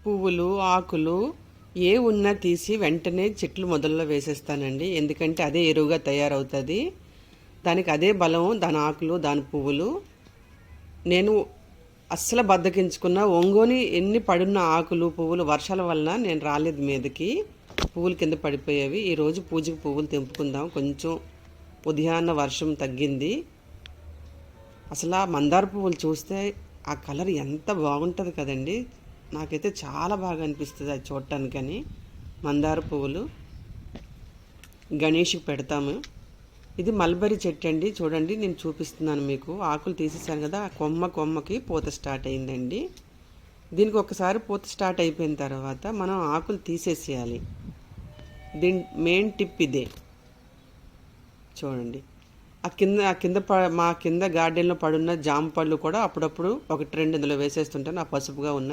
పువ్వులు, ఆకులు ఏ ఉన్నా తీసి వెంటనే చెట్లు మొదల్లో వేసేస్తానండి. ఎందుకంటే అదే ఎరువుగా తయారవుతుంది. దానికి అదే బలం, దాని ఆకులు, దాని పువ్వులు. నేను అస్సలు బద్దకించుకున్న ఒంగోని ఎన్ని పడున్న ఆకులు, పువ్వులు వర్షాల వలన నేను రాలేదు మీదకి. పువ్వులు కింద పడిపోయేవి. ఈరోజు పూజకి పువ్వులు తెంపుకుందాం. కొంచెం ఉదయాన్న వర్షం తగ్గింది. అసలు ఆ మందార పువ్వులు చూస్తే ఆ కలర్ ఎంత బాగుంటుంది కదండి. నాకైతే చాలా బాగా అనిపిస్తుంది అది చూడటానికని. మందార పువ్వులు గణేష్కి పెడతాము. ఇది మల్బరీ చెట్టు అండి. చూడండి, నేను చూపిస్తున్నాను మీకు. ఆకులు తీసేసాను కదా, ఆ కొమ్మకి పూత స్టార్ట్ అయిందండి. దీనికి ఒకసారి పూత స్టార్ట్ అయిపోయిన తర్వాత మనం ఆకులు తీసేసేయాలి. దీని మెయిన్ టిప్ ఇదే. చూడండి, మా కింద గార్డెన్లో పడున్న జామ పళ్ళు కూడా అప్పుడప్పుడు ఒకటి రెండు ఇందులో వేసేస్తుంటాను. ఆ పసుపుగా ఉన్నాయి.